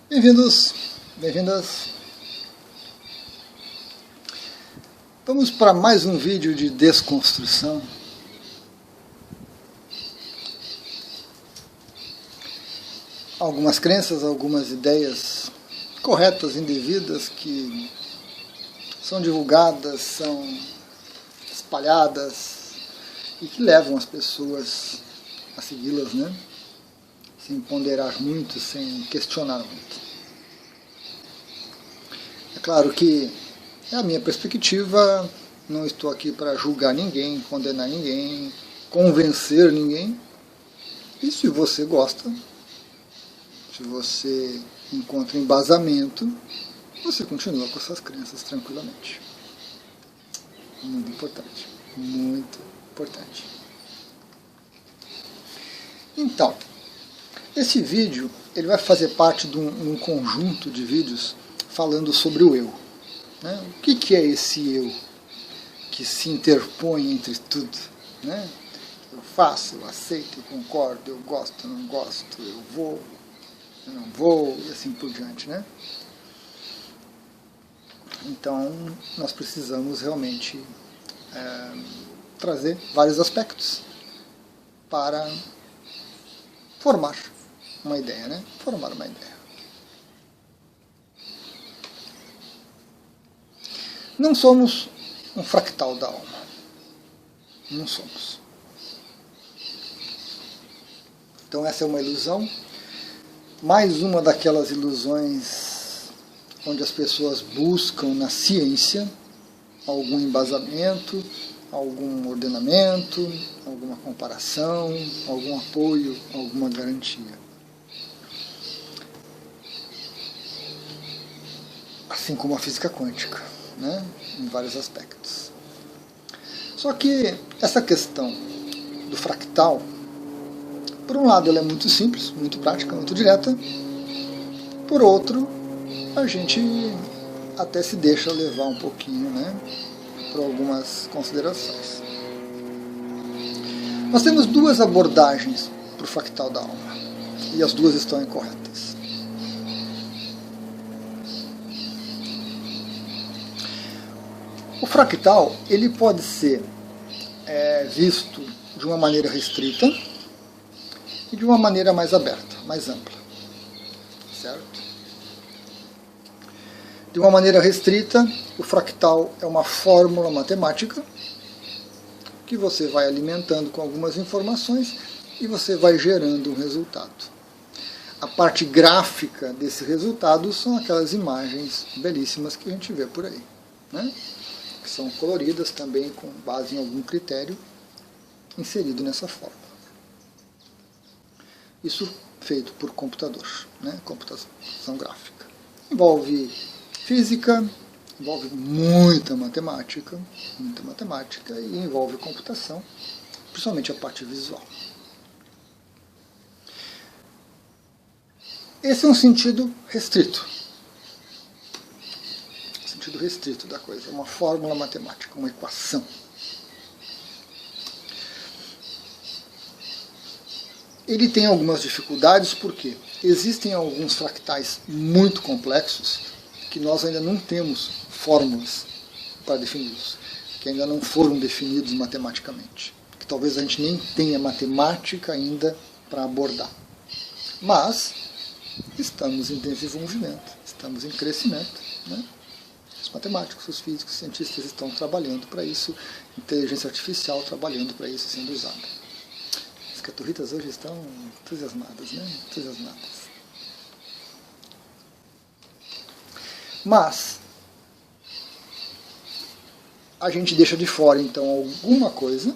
Bem-vindos, bem-vindas. Vamos para mais um vídeo de desconstrução. Algumas crenças, algumas ideias corretas, indevidas, que são divulgadas, são espalhadas e que levam as pessoas a segui-las, né? Sem ponderar muito, sem questionar muito. É claro que é a minha perspectiva, não estou aqui para julgar ninguém, condenar ninguém, convencer ninguém. E se você gosta, se você encontra embasamento, você continua com essas crenças tranquilamente. Muito importante, muito importante. Então, esse vídeo ele vai fazer parte de um conjunto de vídeos falando sobre o eu. Né? O que é esse eu que se interpõe entre tudo? Né? Eu faço, eu aceito, eu concordo, eu gosto, eu não gosto, eu vou, eu não vou, e assim por diante. Né? Então, nós precisamos realmente trazer vários aspectos para formar uma ideia, né? Formar uma ideia. Não somos um fractal da alma. Não somos. Então essa é uma ilusão. Mais uma daquelas ilusões onde as pessoas buscam na ciência algum embasamento, algum ordenamento, alguma comparação, algum apoio, alguma garantia. Assim como a física quântica, né? Em vários aspectos. Só que essa questão do fractal, por um lado ela é muito simples, muito prática, muito direta, por outro, a gente até se deixa levar um pouquinho, né? Por algumas considerações. Nós temos duas abordagens para o fractal da alma, e as duas estão incorretas. O fractal ele pode ser visto de uma maneira restrita e de uma maneira mais aberta, mais ampla. Certo? De uma maneira restrita, o fractal é uma fórmula matemática que você vai alimentando com algumas informações e você vai gerando um resultado. A parte gráfica desse resultado são aquelas imagens belíssimas que a gente vê por aí, né? Que são coloridas também com base em algum critério inserido nessa fórmula. Isso feito por computador, né? Computação gráfica. Envolve física, envolve muita matemática e envolve computação, principalmente a parte visual. Esse é um sentido restrito. Sentido restrito da coisa, uma fórmula matemática, uma equação. Ele tem algumas dificuldades porque existem alguns fractais muito complexos que nós ainda não temos fórmulas para defini-los, que ainda não foram definidos matematicamente, que talvez a gente nem tenha matemática ainda para abordar. Mas estamos em desenvolvimento, estamos em crescimento, né? Os matemáticos, os físicos, os cientistas estão trabalhando para isso, inteligência artificial trabalhando para isso, sendo usada. As caturritas hoje estão entusiasmadas, né? Entusiasmadas. Mas a gente deixa de fora, então, alguma coisa,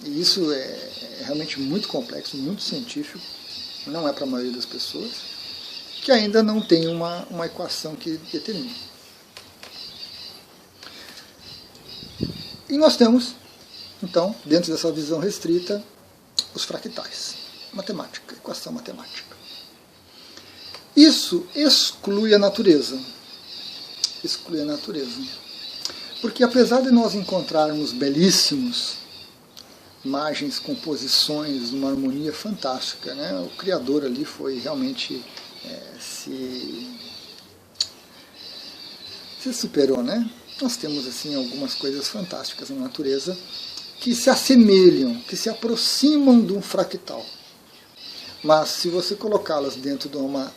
e isso é realmente muito complexo, muito científico, não é para a maioria das pessoas, que ainda não tem uma equação que determine. E nós temos, então, dentro dessa visão restrita, os fractais. Matemática, equação matemática. Isso exclui a natureza. Exclui a natureza. Porque apesar de nós encontrarmos belíssimos imagens, composições, uma harmonia fantástica, né? O criador ali foi realmente se superou, né? Nós temos assim algumas coisas fantásticas na natureza que se assemelham, que se aproximam de um fractal. Mas se você colocá-las dentro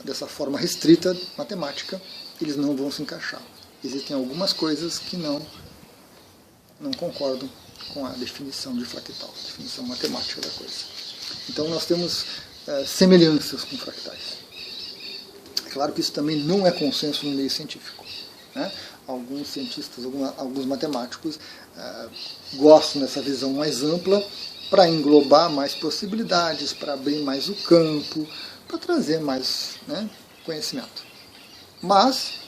dessa forma restrita matemática, eles não vão se encaixar. Existem algumas coisas que não concordam com a definição de fractal, a definição matemática da coisa. Então nós temos semelhanças com fractais. É claro que isso também não é consenso no meio científico, né? Alguns cientistas, alguns matemáticos gostam dessa visão mais ampla para englobar mais possibilidades, para abrir mais o campo, para trazer mais, né, conhecimento. Mas,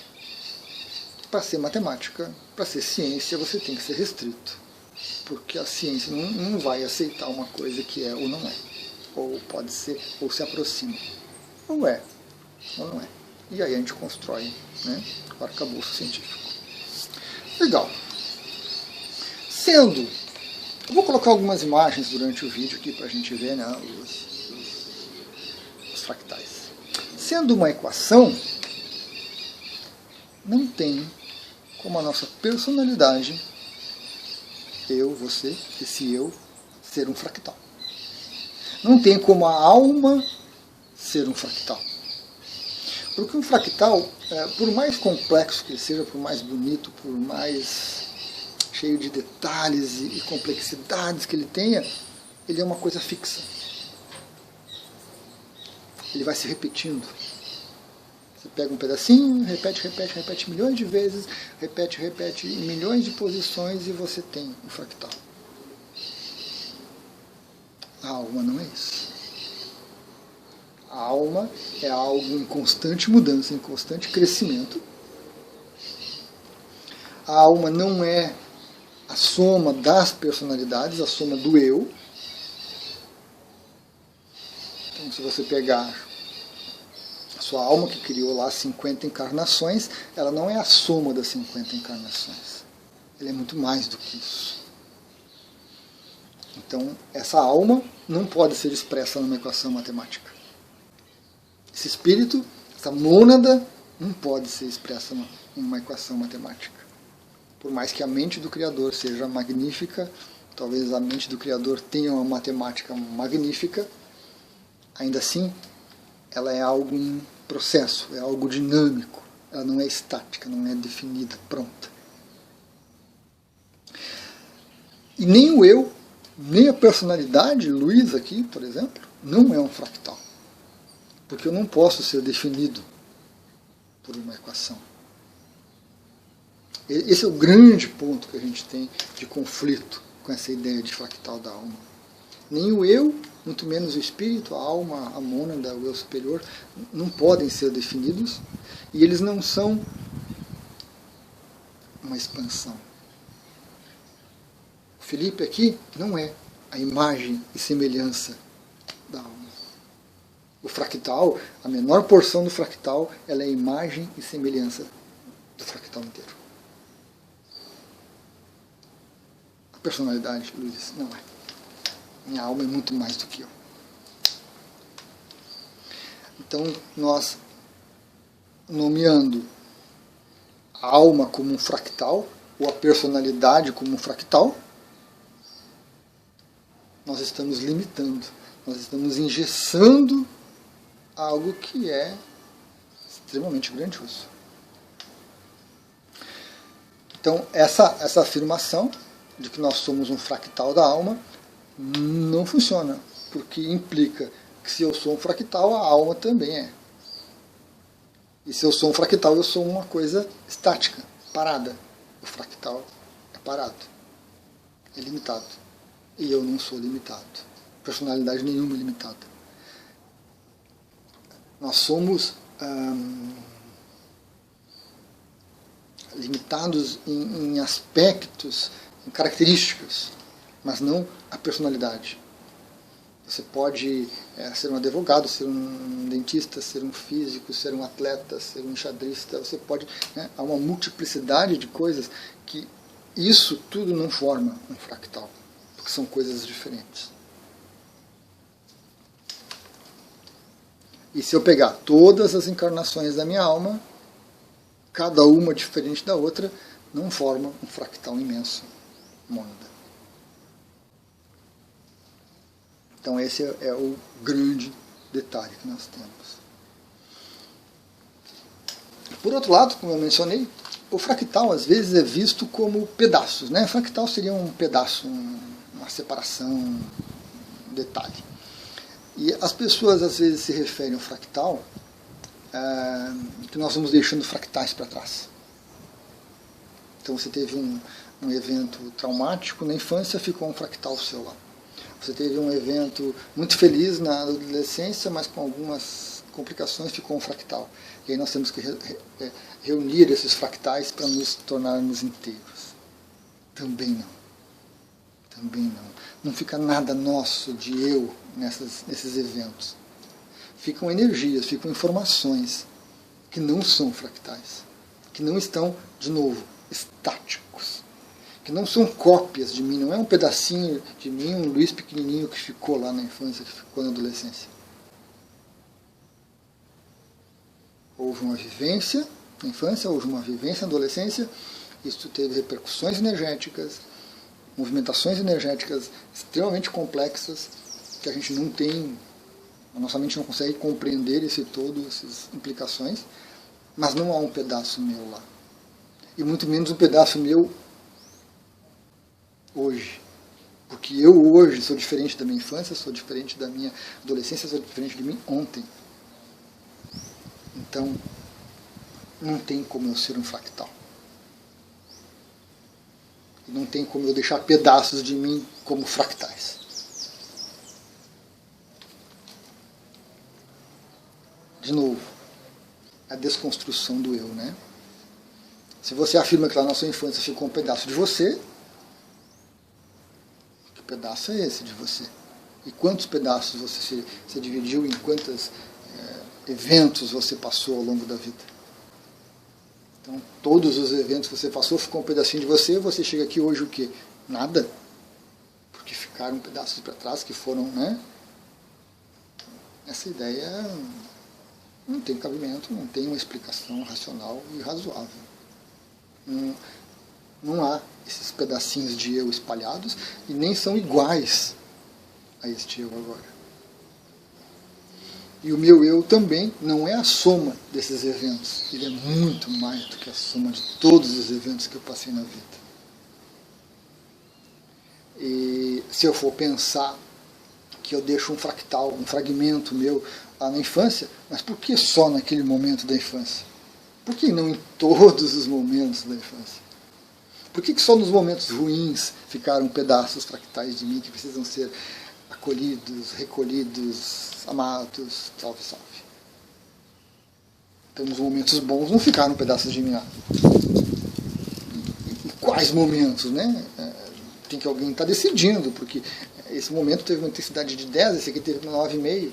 para ser matemática, para ser ciência, você tem que ser restrito. Porque a ciência não vai aceitar uma coisa que é ou não é. Ou pode ser, ou se aproxima. Ou é, ou não é. E aí a gente constrói, né, o arcabouço científico. Legal. Eu vou colocar algumas imagens durante o vídeo aqui para a gente ver, né, os fractais. Sendo uma equação, não tem como a nossa personalidade, eu, você, esse eu, ser um fractal. Não tem como a alma ser um fractal. Porque um fractal, por mais complexo que ele seja, por mais bonito, por mais cheio de detalhes e complexidades que ele tenha, ele é uma coisa fixa. Ele vai se repetindo. Você pega um pedacinho, repete milhões de vezes, repete em milhões de posições e você tem um fractal. A alma não é isso. A alma é algo em constante mudança, em constante crescimento. A alma não é a soma das personalidades, a soma do eu. Então, se você pegar a sua alma, que criou lá 50 encarnações, ela não é a soma das 50 encarnações. Ela é muito mais do que isso. Então, essa alma não pode ser expressa numa equação matemática. Esse espírito, essa mônada, não pode ser expressa numa equação matemática. Por mais que a mente do Criador seja magnífica, talvez a mente do Criador tenha uma matemática magnífica, ainda assim, ela é algo em processo, é algo dinâmico, ela não é estática, não é definida, pronta. E nem o eu, nem a personalidade, Luiz aqui, por exemplo, não é um fractal. Porque eu não posso ser definido por uma equação. Esse é o grande ponto que a gente tem de conflito com essa ideia de fractal da alma. Nem o eu, muito menos o espírito, a alma, a mônada, o eu superior, não podem ser definidos, e eles não são uma expansão. O Felipe aqui não é a imagem e semelhança da alma. O fractal, a menor porção do fractal, ela é a imagem e semelhança do fractal inteiro. A personalidade, Luiz, não é. Minha alma é muito mais do que eu. Então, nós, nomeando a alma como um fractal, ou a personalidade como um fractal, nós estamos limitando, nós estamos engessando algo que é extremamente grandioso. Então, essa afirmação de que nós somos um fractal da alma não funciona, porque implica que se eu sou um fractal, a alma também é. E se eu sou um fractal, eu sou uma coisa estática, parada. O fractal é parado, é limitado. E eu não sou limitado. Personalidade nenhuma é limitada. Nós somos limitados em aspectos, em características, mas não a personalidade. Você pode ser um advogado, ser um dentista, ser um físico, ser um atleta, ser um enxadrista. Você pode, né, há uma multiplicidade de coisas que isso tudo não forma um fractal, porque são coisas diferentes. E se eu pegar todas as encarnações da minha alma, cada uma diferente da outra, não forma um fractal imenso, mônada. Então esse é o grande detalhe que nós temos. Por outro lado, como eu mencionei, o fractal às vezes é visto como pedaços, né? Fractal seria um pedaço, uma separação, um detalhe. E as pessoas às vezes se referem ao fractal que nós vamos deixando fractais para trás. Então você teve um evento traumático na infância, ficou um fractal seu lá. Você teve um evento muito feliz na adolescência, mas com algumas complicações ficou um fractal. E aí nós temos que reunir esses fractais para nos tornarmos inteiros. Também não. Também não. Não fica nada nosso de eu nesses eventos. Ficam energias, ficam informações que não são fractais, que não estão, de novo, estáticos, que não são cópias de mim, não é um pedacinho de mim, um Luiz pequenininho que ficou lá na infância, que ficou na adolescência. Houve uma vivência na infância, houve uma vivência na adolescência, isso teve repercussões energéticas, movimentações energéticas extremamente complexas, que a gente não tem, a nossa mente não consegue compreender esse todo, essas implicações, mas não há um pedaço meu lá. E muito menos um pedaço meu hoje. Porque eu hoje sou diferente da minha infância, sou diferente da minha adolescência, sou diferente de mim ontem. Então, não tem como eu ser um fractal. E não tem como eu deixar pedaços de mim como fractais. De novo, a desconstrução do eu, né? Se você afirma que lá na sua infância ficou um pedaço de você, que pedaço é esse de você? E quantos pedaços você se dividiu, em quantos eventos você passou ao longo da vida? Então, todos os eventos que você passou ficou um pedacinho de você chega aqui hoje o quê? Nada. Porque ficaram pedaços para trás que foram, né? Essa ideia não tem cabimento, não tem uma explicação racional e razoável. Não há esses pedacinhos de eu espalhados e nem são iguais a este eu agora. E o meu eu também não é a soma desses eventos. Ele é muito mais do que a soma de todos os eventos que eu passei na vida. E se eu for pensar que eu deixo um fractal, um fragmento meu lá na infância, mas por que só naquele momento da infância? Por que não em todos os momentos da infância? Por que só nos momentos ruins ficaram pedaços fractais de mim que precisam ser acolhidos, recolhidos, amados, salve, salve? Então, nos momentos bons não ficaram pedaços de mim lá. E quais momentos, né? Tem que alguém estar decidindo, porque esse momento teve uma intensidade de 10, esse aqui teve 9,5,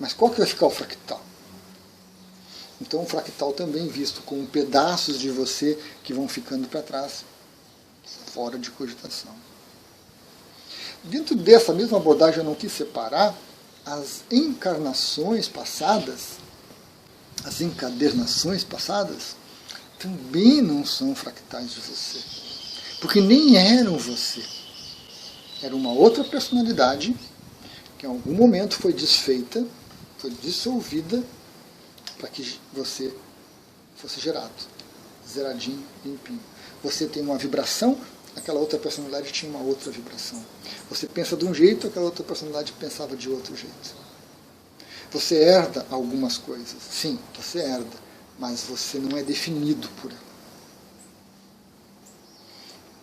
mas qual que vai ficar o fractal? Então o fractal também visto como pedaços de você que vão ficando para trás, fora de cogitação. Dentro dessa mesma abordagem eu não quis separar as encarnações passadas, as encadernações passadas, também não são fractais de você. Porque nem eram você. Era uma outra personalidade que em algum momento foi desfeita, foi dissolvida, para que você fosse gerado, zeradinho, limpinho. Você tem uma vibração, aquela outra personalidade tinha uma outra vibração. Você pensa de um jeito, aquela outra personalidade pensava de outro jeito. Você herda algumas coisas, sim, você herda, mas você não é definido por ela.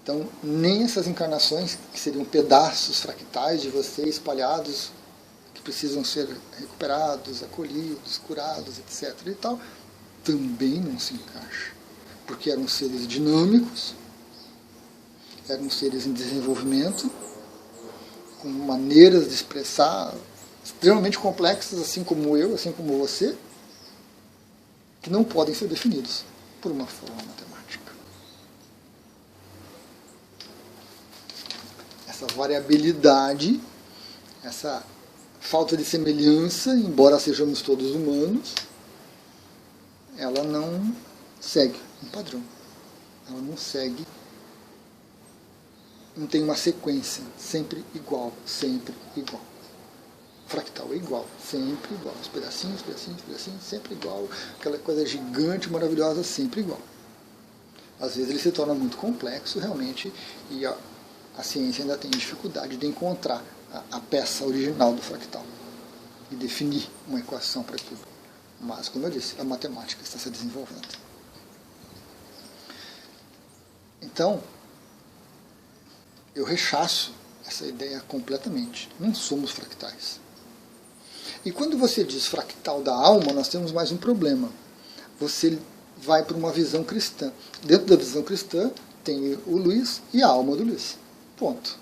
Então, nem essas encarnações, que seriam pedaços fractais de você espalhados, que precisam ser recuperados, acolhidos, curados, etc. e tal, também não se encaixa. Porque eram seres dinâmicos, eram seres em desenvolvimento, com maneiras de expressar extremamente complexas, assim como eu, assim como você, que não podem ser definidos por uma fórmula matemática. Essa variabilidade, essa falta de semelhança, embora sejamos todos humanos, ela não segue um padrão. Ela não segue, não tem uma sequência, sempre igual, sempre igual. Fractal é igual, sempre igual. Os pedacinhos, pedacinhos, pedacinhos, sempre igual. Aquela coisa gigante, maravilhosa, sempre igual. Às vezes ele se torna muito complexo, realmente, e a ciência ainda tem dificuldade de encontrar a peça original do fractal e definir uma equação para aquilo. Mas, como eu disse, a matemática está se desenvolvendo. Então, eu rechaço essa ideia completamente. Não somos fractais. E quando você diz fractal da alma, nós temos mais um problema. Você vai para uma visão cristã. Dentro da visão cristã tem o Luiz e a alma do Luiz. Ponto.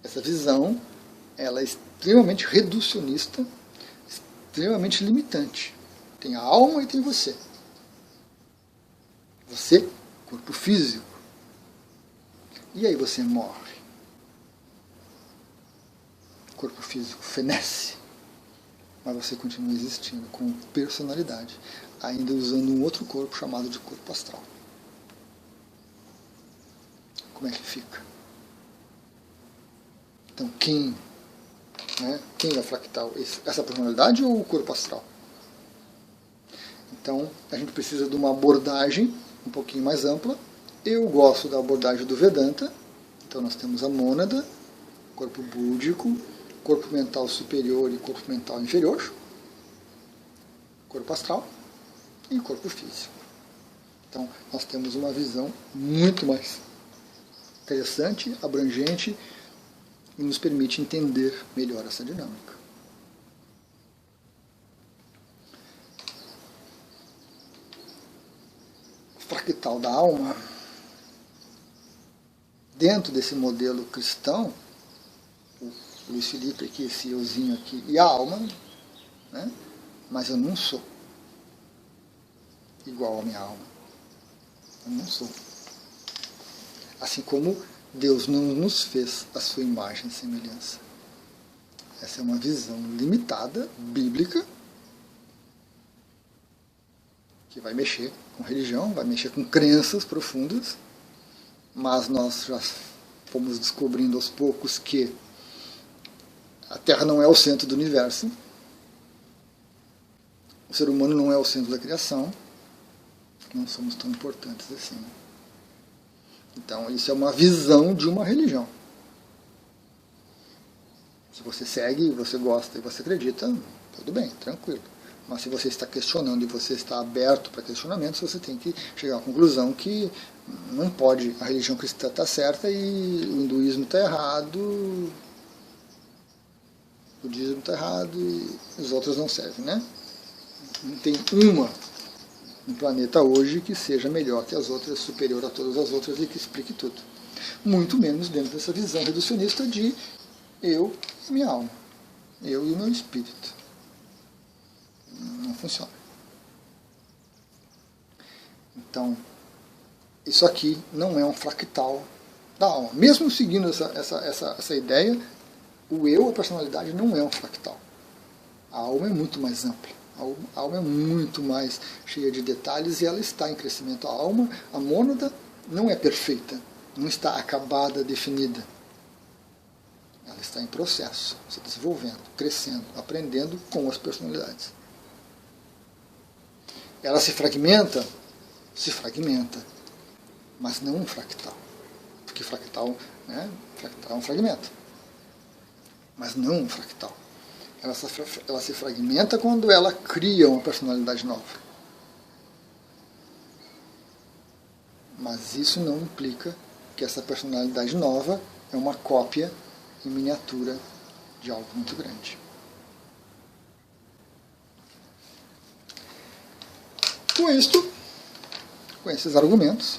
Essa visão, ela é extremamente reducionista, extremamente limitante. Tem a alma e tem você. Você, corpo físico. E aí você morre. O corpo físico fenece. Mas você continua existindo com personalidade, ainda usando um outro corpo chamado de corpo astral. Como é que fica? Então, quem é fractal? Essa personalidade ou o corpo astral? Então, a gente precisa de uma abordagem um pouquinho mais ampla. Eu gosto da abordagem do Vedanta. Então, nós temos a mônada, corpo búdico, corpo mental superior e corpo mental inferior, corpo astral e corpo físico. Então, nós temos uma visão muito mais interessante, abrangente, e nos permite entender melhor essa dinâmica. O fractal da alma, dentro desse modelo cristão, o Luiz Felipe aqui, esse euzinho aqui, e a alma, né? Mas eu não sou igual à minha alma. Eu não sou. Assim como Deus não nos fez a sua imagem e semelhança. Essa é uma visão limitada, bíblica, que vai mexer com religião, vai mexer com crenças profundas, mas nós já fomos descobrindo aos poucos que a Terra não é o centro do universo, o ser humano não é o centro da criação, não somos tão importantes assim. Então, isso é uma visão de uma religião. Se você segue, você gosta e você acredita, tudo bem, tranquilo. Mas se você está questionando e você está aberto para questionamentos, você tem que chegar à conclusão que não pode, a religião cristã está certa e o hinduísmo está errado, o budismo está errado e os outros não servem, né? Não tem uma no planeta hoje que seja melhor que as outras, superior a todas as outras e que explique tudo. Muito menos dentro dessa visão reducionista de eu e minha alma, eu e o meu espírito. Não funciona. Então, isso aqui não é um fractal da alma. Mesmo seguindo essa ideia, o eu, a personalidade, não é um fractal. A alma é muito mais ampla. A alma é muito mais cheia de detalhes e ela está em crescimento. A alma, a mônada, não é perfeita, não está acabada, definida. Ela está em processo, se desenvolvendo, crescendo, aprendendo com as personalidades. Ela se fragmenta, mas não um fractal. Porque fractal, né, fractal é um fragmento, mas não um fractal. Ela se fragmenta quando ela cria uma personalidade nova. Mas isso não implica que essa personalidade nova é uma cópia em miniatura de algo muito grande. Com isto, com esses argumentos,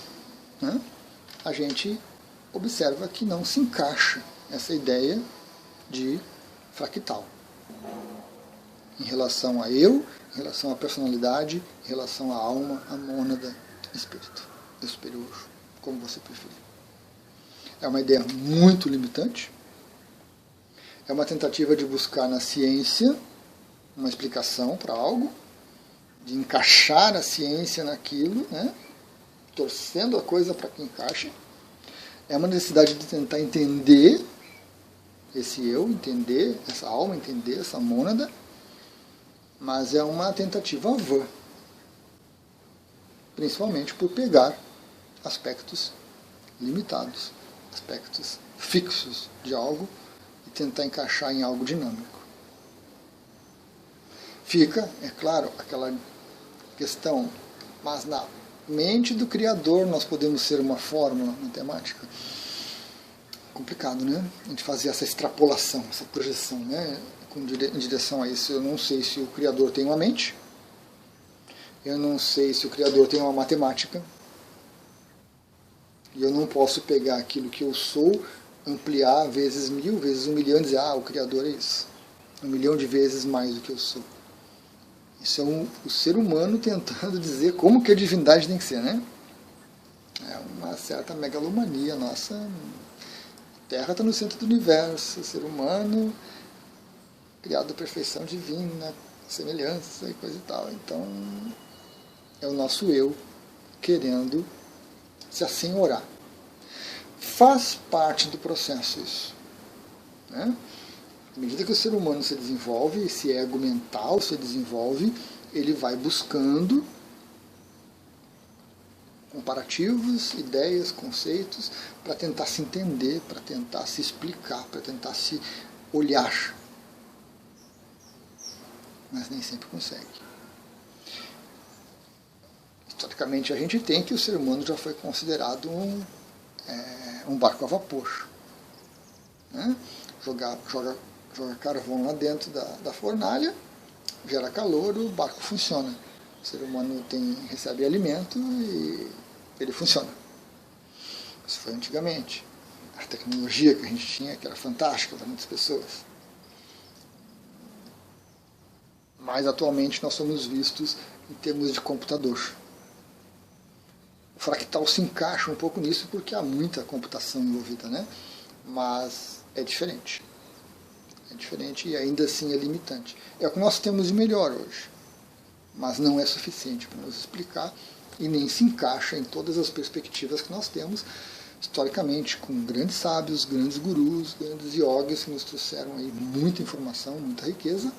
né, a gente observa que não se encaixa essa ideia de fractal em relação a eu, em relação à personalidade, em relação à alma, à mônada, espírito, superior, como você preferir. É uma ideia muito limitante, É uma tentativa de buscar na ciência uma explicação para algo, de encaixar a ciência naquilo, né? Torcendo a coisa para que encaixe. É uma necessidade de tentar entender esse eu, entender essa alma, entender essa mônada, mas é uma tentativa vã, principalmente por pegar aspectos limitados, aspectos fixos de algo e tentar encaixar em algo dinâmico. Fica, é claro, aquela questão, mas na mente do Criador nós podemos ser uma fórmula matemática. Complicado, né? A gente fazer essa extrapolação, essa projeção, né? Em direção a isso. Eu não sei se o Criador tem uma mente, eu não sei se o Criador tem uma matemática, e eu não posso pegar aquilo que eu sou, ampliar vezes 1000, vezes 1 milhão e dizer, o Criador é isso. 1 milhão de vezes mais do que eu sou. Isso é o ser humano tentando dizer como que a divindade tem que ser, né? É uma certa megalomania nossa. A Terra está no centro do universo, o ser humano criado à perfeição divina, semelhança e coisa e tal. Então, é o nosso eu querendo se assenhorar. Faz parte do processo isso, né? À medida que o ser humano se desenvolve, esse ego mental se desenvolve, ele vai buscando comparativos, ideias, conceitos, para tentar se entender, para tentar se explicar, para tentar se olhar. Mas nem sempre consegue. Historicamente, a gente tem que o ser humano já foi considerado um barco a vapor, né? Joga carvão lá dentro da fornalha, gera calor, o barco funciona. O ser humano recebe alimento e ele funciona. Isso foi antigamente. A tecnologia que a gente tinha, que era fantástica para muitas pessoas. Mas atualmente nós somos vistos em termos de computador. O fractal se encaixa um pouco nisso porque há muita computação envolvida, né? Mas é diferente. É diferente e ainda assim é limitante. É o que nós temos de melhor hoje, mas não é suficiente para nos explicar e nem se encaixa em todas as perspectivas que nós temos historicamente, com grandes sábios, grandes gurus, grandes yogis que nos trouxeram aí muita informação, muita riqueza,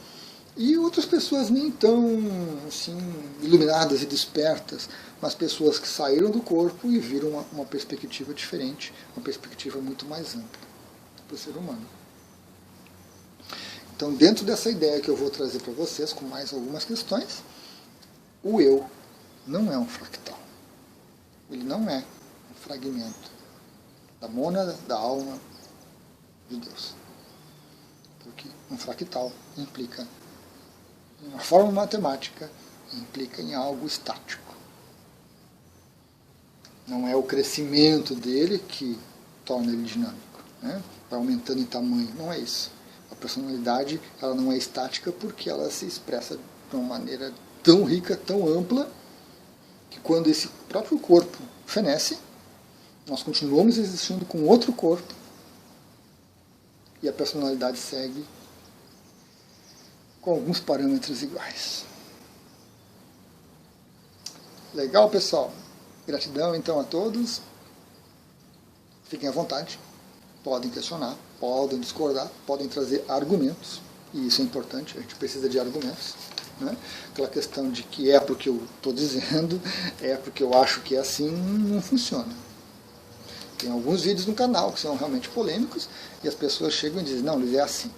e outras pessoas nem tão assim, iluminadas e despertas, mas pessoas que saíram do corpo e viram uma perspectiva diferente, uma perspectiva muito mais ampla para o ser humano. Então, dentro dessa ideia que eu vou trazer para vocês, com mais algumas questões, o eu não é um fractal. Ele não é um fragmento da mônada, da alma de Deus. Porque um fractal implica em uma forma matemática, implica em algo estático. Não é o crescimento dele que torna ele dinâmico, né? Vai aumentando em tamanho, não é isso. A personalidade, ela não é estática porque ela se expressa de uma maneira tão rica, tão ampla, que quando esse próprio corpo fenece, nós continuamos existindo com outro corpo e a personalidade segue com alguns parâmetros iguais. Legal, pessoal? Gratidão, então, a todos. Fiquem à vontade. Podem questionar, podem discordar, podem trazer argumentos, e isso é importante, a gente precisa de argumentos, né? Aquela questão de que é porque eu estou dizendo, é porque eu acho que é assim, não funciona. Tem alguns vídeos no canal que são realmente polêmicos, e as pessoas chegam e dizem, não, Luiz, é assim.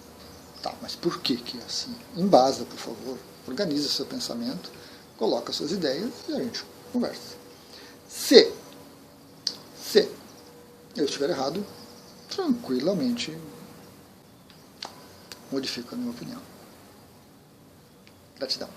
Tá, mas por que é assim? Embasa, por favor, organize o seu pensamento, coloca suas ideias e a gente conversa. Se eu estiver errado, tranquilamente modifico a minha opinião. Gratidão.